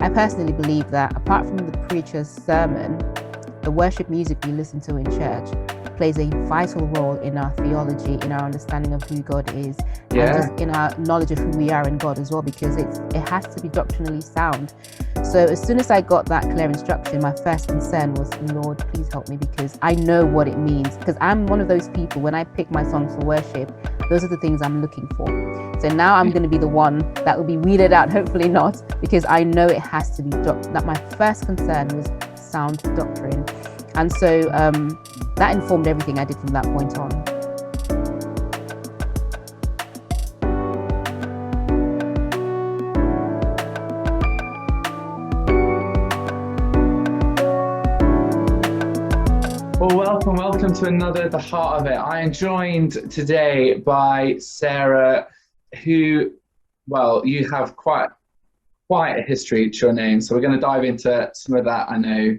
I personally believe that apart from the preacher's sermon, the worship music we listen to in church plays a vital role in our theology, in our understanding of who God is, and just in our knowledge of who we are in God as well, because it has to be doctrinally sound. So as soon as I got that clear instruction, my first concern was, Lord, please help me, because I know what it means. Because I'm one of those people, when I pick my songs for worship, those are the things I'm looking for. So now I'm going to be the one that will be weeded out, hopefully not, because I know it has to be that my first concern was sound doctrine. And so that informed everything I did from that point on. Well, welcome to another The Heart of It. I am joined today by Sarah, who, well, you have quite a history to your name. So we're going to dive into some of that, I know,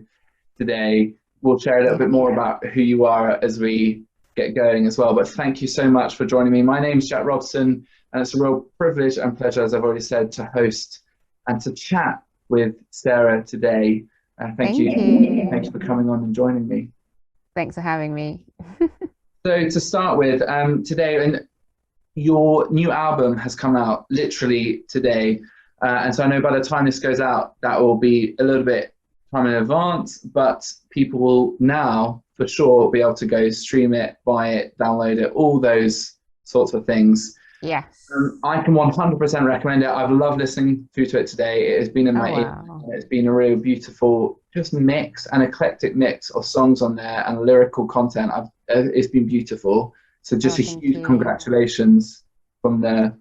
today. We'll share a little bit more about who you are as we get going as well. But thank you so much for joining me. My name's Jack Robson, and it's a real privilege and pleasure, as I've already said, to host and to chat with Sarah today. Thank you. Thank you for coming on and joining me. Thanks for having me. So to start with, today, and your new album has come out literally today. And so I know by the time this goes out, that will be a little bit time in advance, but people will now for sure be able to go stream it, buy it, download it, all those sorts of things. Yes. I can 100% recommend it. I've loved listening through to it today. It has been in my ear. It's been a real beautiful just mix, an eclectic mix of songs on there and lyrical content. It's been beautiful. So just a huge congratulations from the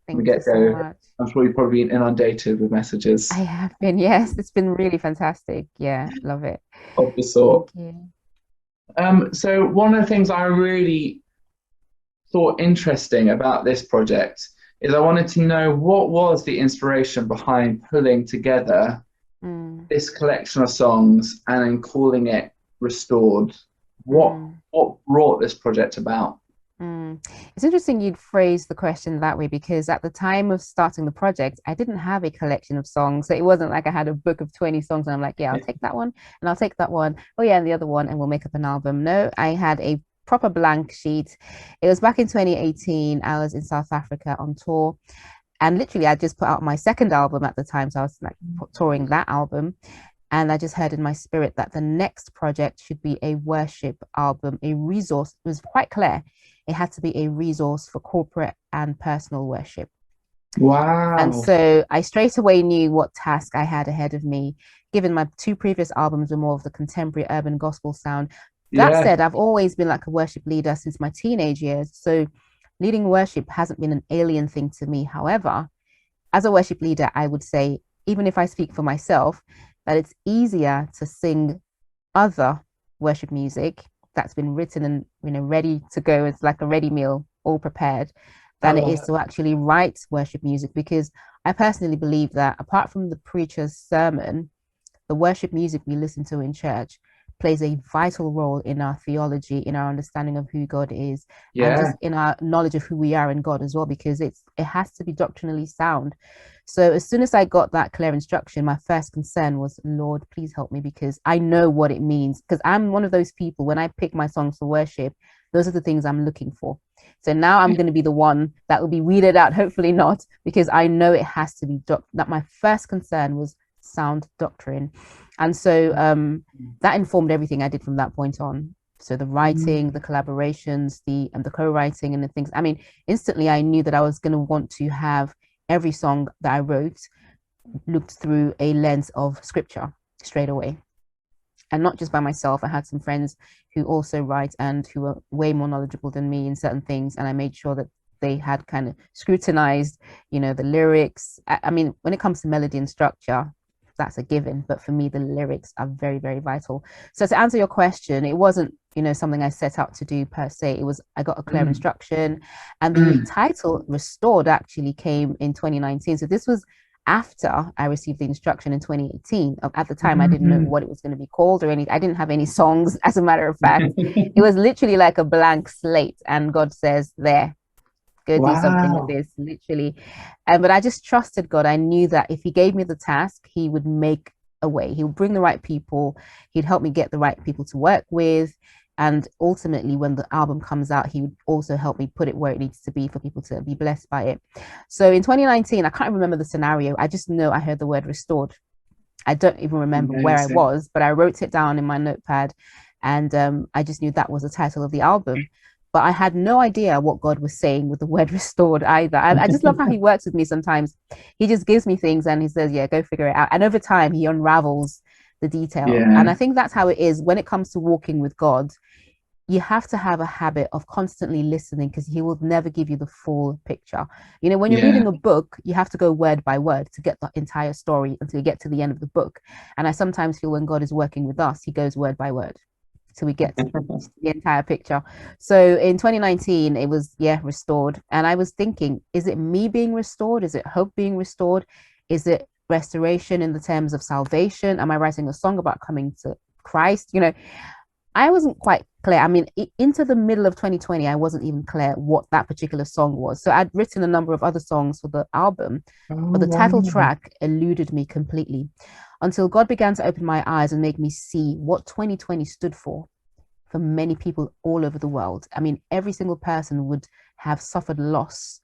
get-go. So I'm sure you've probably been inundated with messages. I have been, yes. It's been really fantastic. Yeah, love it. Of the sort. Thank you. So one of the things I really thought interesting about this project is I wanted to know what was the inspiration behind pulling together this collection of songs and then calling it Restored. What brought this project about? It's interesting you'd phrase the question that way, because at the time of starting the project, I didn't have a collection of songs. So it wasn't like I had a book of 20 songs and I'm like, yeah, I'll take that one and I'll take that one. Oh yeah, and the other one, and we'll make up an album. No, I had a proper blank sheet. It was back in 2018. I was in South Africa on tour, and literally I just put out my second album at the time. So I was like touring that album. And I just heard in my spirit that the next project should be a worship album, a resource. It was quite clear. It had to be a resource for corporate and personal worship. Wow. And so I straight away knew what task I had ahead of me, given my two previous albums were more of the contemporary urban gospel sound. That said, I've always been like a worship leader since my teenage years. So leading worship hasn't been an alien thing to me. However, as a worship leader, I would say, even if I speak for myself, that it's easier to sing other worship music that's been written and ready to go. It's like a ready meal, all prepared, than it is to actually write worship music. Because I personally believe that apart from the preacher's sermon, the worship music we listen to in church plays a vital role in our theology, in our understanding of who God is, and just in our knowledge of who we are in God as well, because it has to be doctrinally sound. So as soon as I got that clear instruction, my first concern was, Lord, please help me, because I know what it means. Because I'm one of those people, when I pick my songs for worship, those are the things I'm looking for. So now I'm going to be the one that will be weeded out, hopefully not, because I know it has to be that my first concern was sound doctrine. And so that informed everything I did from that point on. So the writing, the collaborations, the co-writing and the things. I mean, instantly I knew that I was going to want to have every song that I wrote looked through a lens of scripture straight away. And not just by myself. I had some friends who also write and who are way more knowledgeable than me in certain things. And I made sure that they had kind of scrutinized, the lyrics. I mean, when it comes to melody and structure, that's a given. But for me, the lyrics are very, very vital. So to answer your question, it wasn't, something I set out to do per se. It was, I got a clear instruction, and the title Restored actually came in 2019. So this was after I received the instruction in 2018. At the time, I didn't know what it was going to be called or anything. I didn't have any songs, as a matter of fact. It was literally like a blank slate. And God says, there, go do something with Wow. this, literally. And but I just trusted God. I knew that if he gave me the task, he would make a way. He would bring the right people. He'd help me get the right people to work with. And ultimately, when the album comes out, he would also help me put it where it needs to be for people to be blessed by it. So in 2019, I can't remember the scenario. I just know I heard the word restored. I don't even remember where I Amazing. was, but I wrote it down in my notepad, and I just knew that was the title of the album. But I had no idea what God was saying with the word restored either. I just love how he works with me sometimes. He just gives me things and he says, yeah, go figure it out. And over time, he unravels the detail. And I Yeah. think that's how it is when it comes to walking with God. You have to have a habit of constantly listening because he will never give you the full picture. You know, when you're Yeah. reading a book, you have to go word by word to get the entire story until you get to the end of the book. And I sometimes feel when God is working with us, he goes word by word till we get the entire picture. So in 2019, it was, yeah, restored. And I was thinking, is it me being restored? Is it hope being restored? Is it restoration in the terms of salvation? Am I writing a song about coming to Christ? You know, I wasn't quite clear. I mean, into the middle of 2020, I wasn't even clear what that particular song was. So I'd written a number of other songs for the album, but Oh, the title wow. track eluded me completely until God began to open my eyes and make me see what 2020 stood for many people all over the world. I mean, every single person would have suffered loss,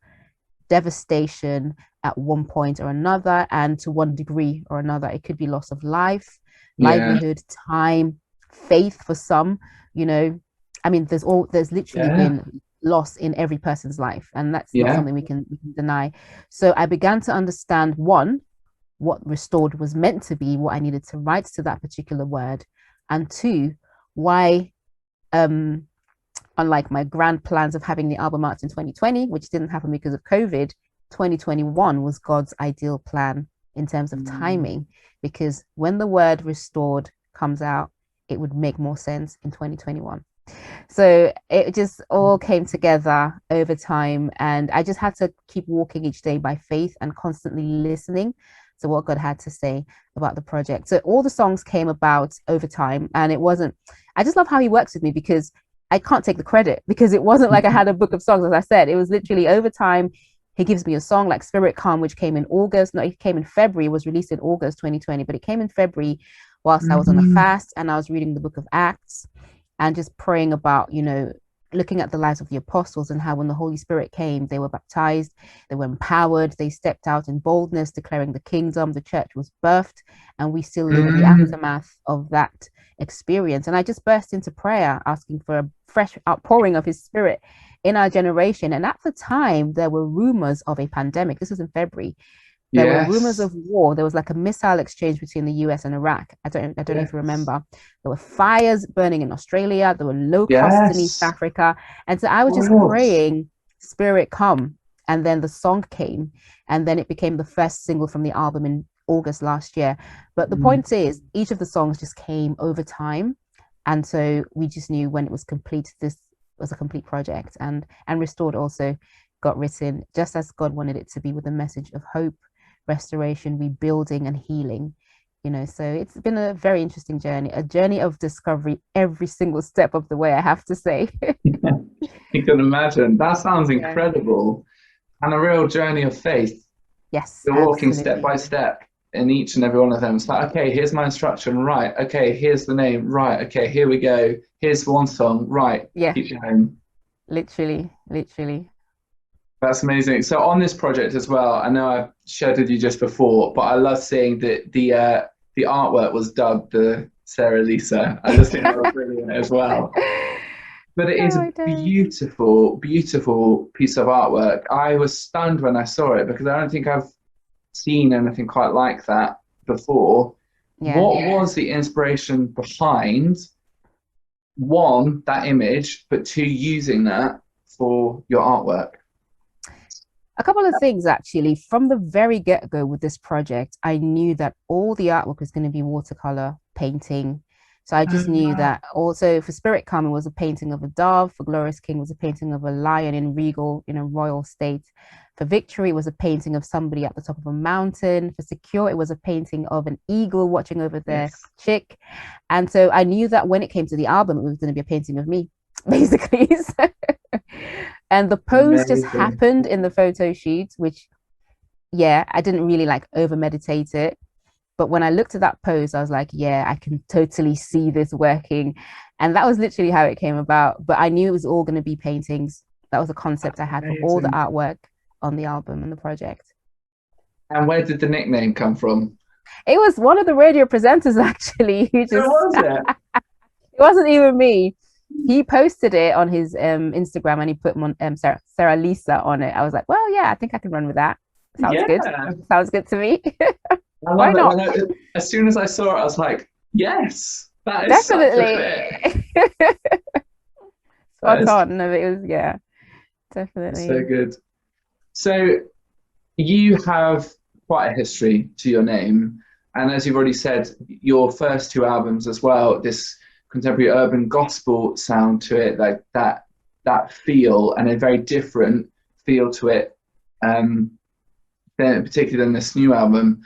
devastation at one point or another, and to one degree or another. It could be loss of life, Yeah. livelihood, time, faith for some. You know, I mean, there's literally Yeah. been loss in every person's life, and that's not Yeah. something we can deny. So I began to understand, one, what restored was meant to be, what I needed to write to that particular word, and two, why um unlike my grand plans of having the album out in 2020, which didn't happen because of COVID, 2021 was God's ideal plan in terms of Mm. timing, because when the word restored comes out, it would make more sense in 2021. So it just all came together over time. And I just had to keep walking each day by faith and constantly listening to what God had to say about the project. So all the songs came about over time. And it wasn't, I just love how he works with me because I can't take the credit because it wasn't like I had a book of songs, as I said. It was literally over time. He gives me a song like Spirit Calm, which came in August. No, it came in February, was released in August 2020, but it came in February whilst I was on a Mm. fast and I was reading the book of Acts and just praying about, you know, looking at the lives of the apostles and how when the Holy Spirit came, they were baptized, they were empowered, they stepped out in boldness, declaring the kingdom, the church was birthed, and we still live in the Mm. aftermath of that experience. And I just burst into prayer, asking for a fresh outpouring of his spirit in our generation. And at the time, there were rumors of a pandemic. This was in February. There were rumors Yes. of war. There was like a missile exchange between the US and Iraq. I don't know if you Yes. remember. There were fires burning in Australia. There were locusts in East Yes. Africa. And so I was just What? praying, Spirit come. And then the song came. And then it became the first single from the album in August last year. But the Mm. point is, each of the songs just came over time. And so we just knew when it was complete, this was a complete project. And Restored also got written just as God wanted it to be, with a message of hope, restoration, rebuilding, and healing. You know, so it's been a very interesting journey, a journey of discovery every single step of the way, I have to say. You can imagine. That sounds Yeah. incredible. And a real journey of faith. Yes, You're walking step absolutely. by step in each and every one of them. It's like, okay, here's my instruction. Right. Okay, here's the name. Right. Okay, here we go. Here's one song. Right. Yeah, Keep going. literally, literally. That's amazing. So on this project as well, I know I've shared with you just before, but I love seeing that the artwork was dubbed the Sarah Lisa. I just think that was brilliant as well. But it is Oh a my days. beautiful, beautiful piece of artwork. I was stunned when I saw it because I don't think I've seen anything quite like that before. Yeah. What was the inspiration behind one, that image, but two, using that for your artwork? A couple of things actually. From the very get-go with this project, I knew that all the artwork was going to be watercolor painting. So I just knew Ah, that. Also for Spirit Come, it was a painting of a dove. For Glorious King, was a painting of a lion in regal, in a royal state. For Victory, it was a painting of somebody at the top of a mountain. For Secure, it was a painting of an eagle watching over their yes. chick. And so I knew that when it came to the album, it was going to be a painting of me, basically. So And the pose just Amazing. happened in the photo shoot, which, yeah, I didn't really like over meditate it. But when I looked at that pose, I was like, yeah, I can totally see this working. And that was literally how it came about. But I knew it was all going to be paintings. That was a concept I had for all the Amazing. artwork on the album and the project. And where did the nickname come from? It was one of the radio presenters actually who Who just, was it? it wasn't even me. He posted it on his Instagram and he put Sarah Lisa on it. I was like, well, yeah, I think I can run with that. Sounds Yeah, good. Sounds good to me. I Why love it. not? As soon as I saw it, I was like, yes, that is such a fit. Definitely. That Spot is on. No, it was, yeah, so definitely. good. So you have quite a history to your name, and as you've already said, your first two albums as well, this contemporary urban gospel sound to it, like that feel, and a very different feel to it, particularly than this new album.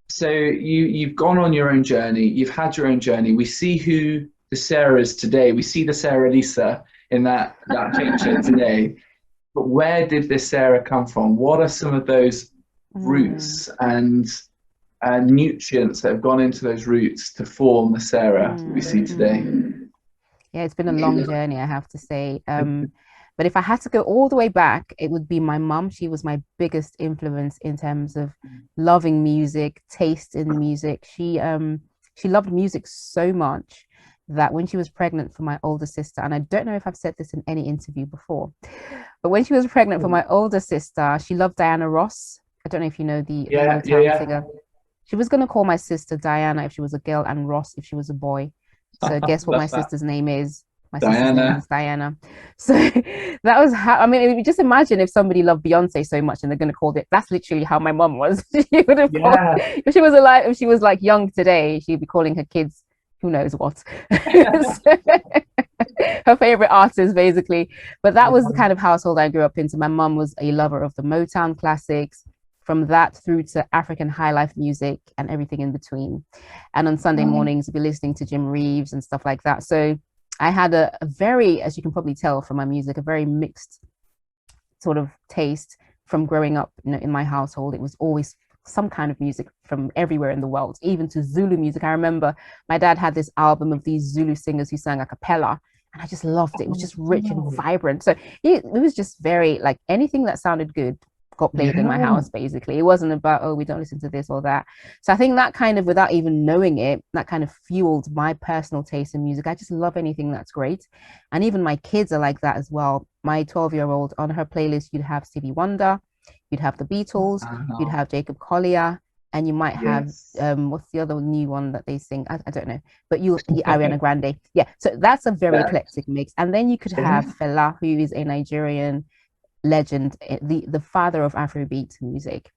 So you've gone on your own journey. You've had your own journey. We see who the Sarah is today. We see the Sarah Lisa in that picture today. But where did this Sarah come from? What are some of those Mm, roots and nutrients that have gone into those roots to form the Sarah we see today? Yeah, it's been a long journey, I have to say. But if I had to go all the way back, it would be my mum. She was my biggest influence in terms of loving music, taste in music. She loved music so much that when she was pregnant for my older sister, and I don't know if I've said this in any interview before, but when she was pregnant for my older sister, she loved Diana Ross. I don't know if you know the Yeah, yeah, Motown yeah. singer. She was gonna call my sister Diana if she was a girl and Ross if she was a boy. So guess what my Love that. sister's name is? My sister's name Diana. is Diana. So that was how, I mean, just imagine if somebody loved Beyonce so much and they're gonna call it. That's literally how my mom was. She would have called, Yeah. if she was alive, if she was like young today, she'd be calling her kids who knows what. Her favorite artist basically. But that was the kind of household I grew up into. My mom was a lover of the Motown classics, from that through to African high life music and everything in between. And on Sunday mornings, we'd be listening to Jim Reeves and stuff like that. So I had a very, as you can probably tell from my music, a very mixed sort of taste from growing up, in my household. It was always some kind of music from everywhere in the world, even to Zulu music. I remember my dad had this album of these Zulu singers who sang a cappella, and I just loved it. It was just rich and vibrant. So it was just very like anything that sounded good got played in my Yeah. house basically. It wasn't about, oh, we don't listen to this or that. So I think that kind of, without even knowing it, that kind of fueled my personal taste in music. I just love anything that's great. And even my kids are like that as well. My 12-year-old, on her playlist, you'd have Stevie Wonder, you'd have the Beatles, you'd have Jacob Collier, and you might have Yes. what's the other new one that they sing? I don't know, but you Ariana Grande. Yeah, so that's a very Yeah. eclectic mix. And then you could have Fela, who is a Nigerian legend, the father of Afrobeat music.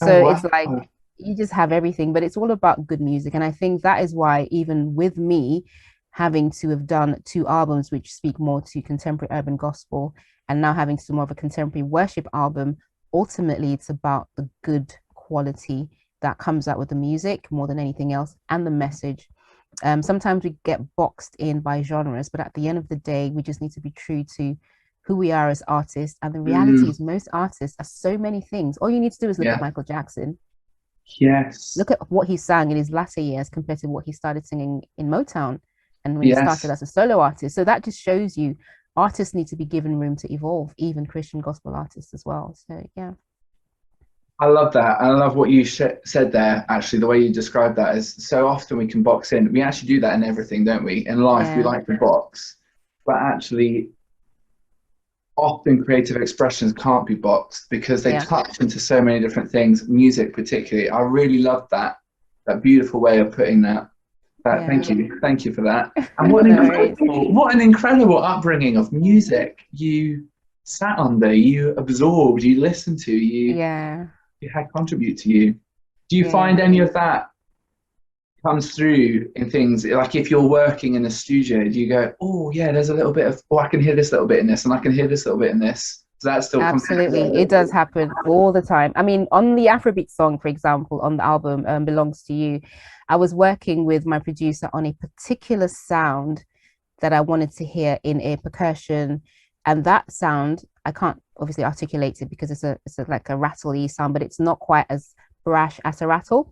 Oh So it's wow. like you just have everything, but it's all about good music. And I think that is why, even with me having to have done two albums which speak more to contemporary urban gospel, and now having to do more of a contemporary worship album, ultimately it's about the good quality that comes out with the music more than anything else, and the message. Sometimes we get boxed in by genres, but at the end of the day, we just need to be true to who we are as artists. And the reality is, most artists are so many things. All you need to do is look at Yeah. Michael Jackson, Yes. look at what he sang in his latter years compared to what he started singing in Motown and when he started Yes. as a solo artist. So that just shows you artists need to be given room to evolve, even Christian gospel artists as well. So, yeah. I love that. I love what you said there. Actually, the way you described that is so often we can box in. We actually do that in everything, don't we? In life, we Yeah. like to box, but actually, often creative expressions can't be boxed because they Yeah. touch into so many different things. Music, particularly. I really love that beautiful way of putting that. Yeah. Thank you for that. And No what an incredible upbringing of music you sat under, you absorbed, you listened to, Yeah. you had contribute to you. Do you find Yeah. any of that comes through in things like if you're working in a studio, do you go, oh yeah, there's a little bit of, oh, I can hear this little bit in this, and I can hear this little bit in this. Does that still come Absolutely. through? It does happen all the time. I mean, on the Afrobeat song, for example, on the album Belongs to You, I was working with my producer on a particular sound that I wanted to hear in a percussion And that sound, I can't obviously articulate it because it's like a rattle-y sound, but it's not quite as brash as a rattle.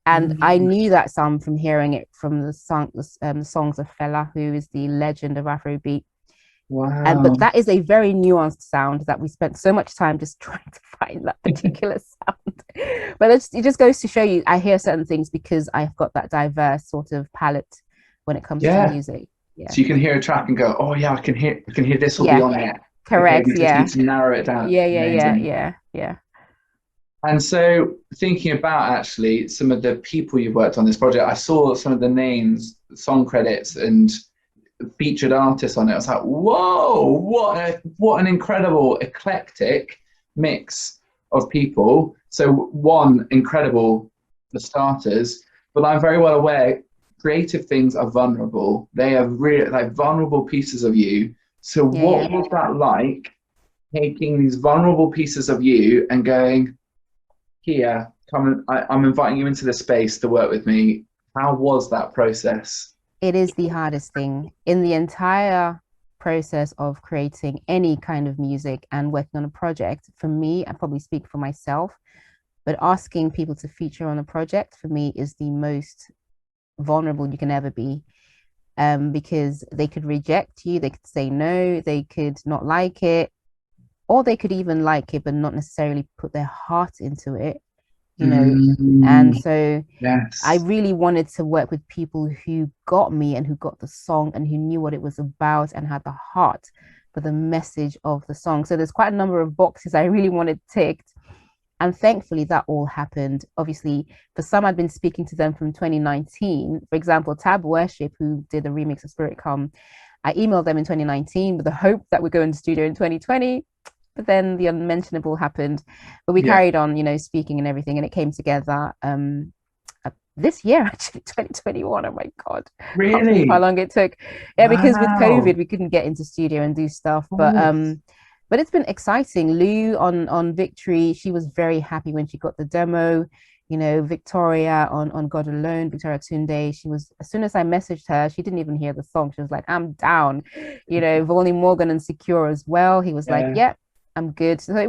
And I knew that sound from hearing it from the songs of Fela, who is the legend of Afrobeat. Wow. But that is a very nuanced sound that we spent so much time just trying to find that particular sound. But it just goes to show you, I hear certain things because I've got that diverse sort of palette when it comes to music. Yeah. So you can hear a track and go, oh yeah, I can hear this will be on it. Correct. Okay, we just need to narrow it down. Yeah. And so thinking about actually some of the people you've worked on this project, I saw some of the names, song credits, and featured artists on it. I was like, whoa, what an incredible eclectic mix of people. So one, incredible for starters, but I'm very well aware creative things are vulnerable. They are really like vulnerable pieces of you. So what was that like, taking these vulnerable pieces of you and going, here, come, I'm inviting you into the space to work with me. How was that process? It is the hardest thing in the entire process of creating any kind of music and working on a project. For me, I probably speak for myself, but asking people to feature on a project for me is the most vulnerable you can ever be, because they could reject you, they could say no, they could not like it, or they could even like it but not necessarily put their heart into it, you know. And so I really wanted to work with people who got me and who got the song and who knew what it was about and had the heart for the message of the song. So there's quite a number of boxes I really wanted ticked. And thankfully, that all happened. Obviously, for some, I'd been speaking to them from 2019. For example, Tab Worship, who did the remix of Spirit Come, I emailed them in 2019 with the hope that we'd go into studio in 2020. But then the unmentionable happened. But we carried on, you know, speaking and everything, and it came together this year, actually, 2021. Oh my God. Really? How long it took. Yeah, because with COVID, we couldn't get into studio and do stuff. But it's been exciting. Lou on Victory, she was very happy when she got the demo. You know, Victoria on God Alone, Victoria Tunde, she was, as soon as I messaged her, she didn't even hear the song. She was like, I'm down. You know, Volney Morgan and Secure as well. He was like, yeah, I'm good. So it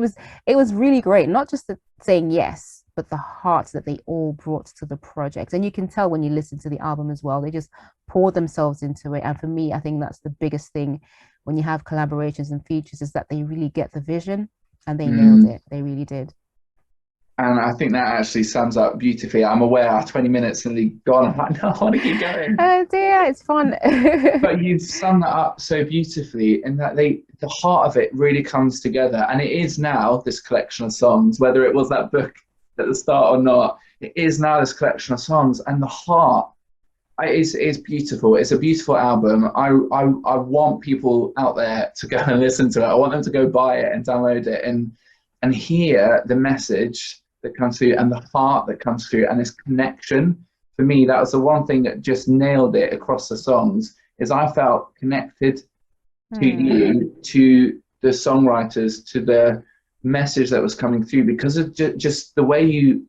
was really great. Not just saying yes, but the heart that they all brought to the project. And you can tell when you listen to the album as well, they just poured themselves into it. And for me, I think that's the biggest thing when you have collaborations and features, is that they really get the vision and they nailed it. They really did. And I think that actually sums up beautifully. I'm aware our 20 minutes nearly gone. I'm like, no, I want to keep going. Oh dear, it's fun. But you've summed that up so beautifully, in that the heart of it really comes together. And it is now this collection of songs, whether it was that book at the start or not, it is now this collection of songs. And the heart is beautiful. It's a beautiful album. I want people out there to go and listen to it. I want them to go buy it and download it and hear the message that comes through and the heart that comes through and this connection. For me, that was the one thing that just nailed it across the songs, is I felt connected to you, to the songwriters, to the message that was coming through, because of just the way you,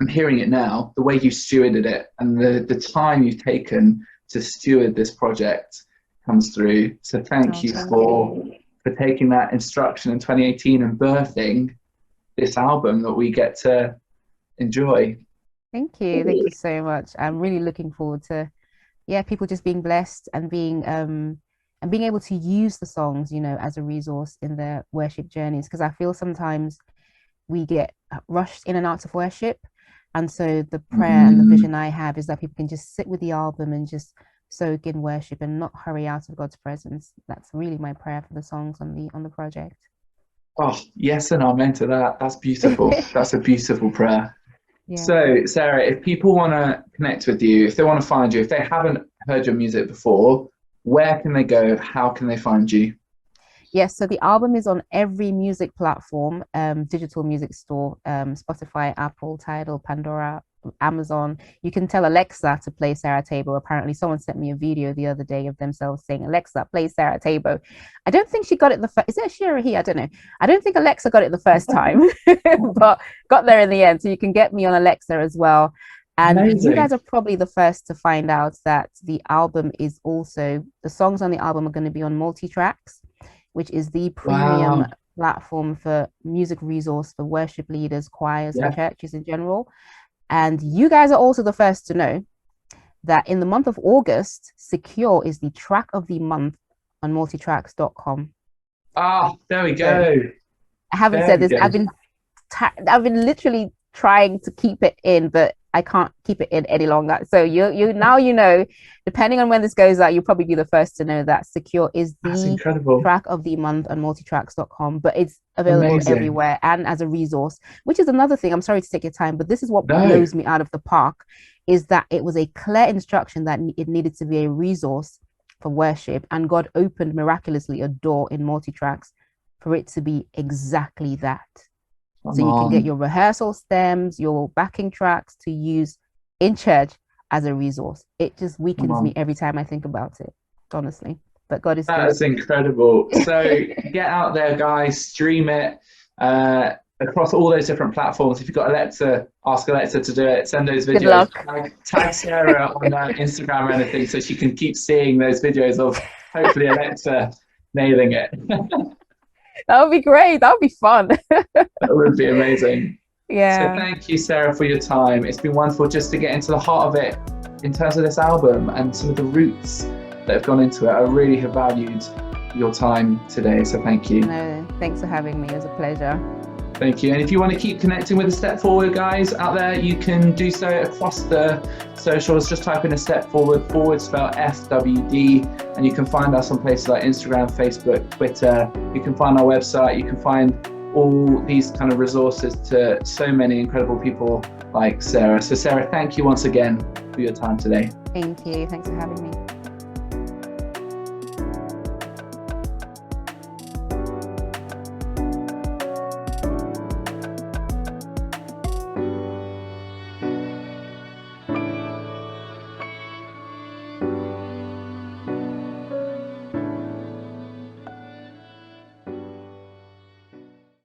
I'm hearing it now, the way you stewarded it and the time you've taken to steward this project comes through. So thank you for taking that instruction in 2018 and birthing this album that we get to enjoy. Thank you so much. I'm really looking forward to people just being blessed and being able to use the songs, you know, as a resource in their worship journeys, because I feel sometimes we get rushed in and out of worship. And so the prayer and the vision I have is that people can just sit with the album and just soak in worship and not hurry out of God's presence. That's really my prayer for the songs on the project. Oh, yes, and amen to that. That's beautiful. That's a beautiful prayer. Yeah. So, Sarah, if people want to connect with you, if they want to find you, if they haven't heard your music before, where can they go? How can they find you? Yes, so the album is on every music platform, digital music store, Spotify, Apple, Tidal, Pandora, Amazon. You can tell Alexa to play Sarah Teibo. Apparently someone sent me a video the other day of themselves saying, Alexa, play Sarah Teibo. I don't think she got it the first, is it she or he? I don't know. I don't think Alexa got it the first time, but got there in the end. So you can get me on Alexa as well. And amazing. You guys are probably the first to find out that the album is also, the songs on the album are going to be on multi-tracks, which is the premium Wow. platform for music resource for worship leaders, choirs, and Yeah. churches in general. And you guys are also the first to know that in the month of August, Secure is the track of the month on multitracks.com. Ah, there we So go. I haven't There said we this. go. I've been literally trying to keep it in, but I can't keep it in any longer. So you now you know, depending on when this goes out, you'll probably be the first to know that Secure is That's the incredible. track of the month on multitracks.com, but it's available Amazing. everywhere and as a resource, which is another thing. I'm sorry to take your time, but this is what No, blows me out of the park is that it was a clear instruction that it needed to be a resource for worship, and God opened miraculously a door in multitracks for it to be exactly that. So come you can get on. your rehearsal stems, your backing tracks to use in church as a resource. It just Come weakens me on. every time I think about it, honestly. But God is That good. is incredible. So get out there, guys, stream it across all those different platforms. If you've got Alexa, ask Alexa to do it. Send those Good videos. luck. Tag Sarah on Instagram or anything so she can keep seeing those videos of hopefully Alexa nailing it. That would be great. That would be fun. That would be amazing. So Yeah. thank you, Sarah, for your time. It's been wonderful just to get into the heart of it in terms of this album and some of the roots that have gone into it. I really have valued your time today. So thank you. No, thanks for having me. It was a pleasure. Thank you. And if you want to keep connecting with the Step Forward guys out there, you can do so across the socials. Just type in a Step Forward spell FWD, and you can find us on places like Instagram, Facebook, Twitter. You can find our website. You can find all these kind of resources to so many incredible people like Sarah. So Sarah, thank you once again for your time today. Thank you. Thanks for having me.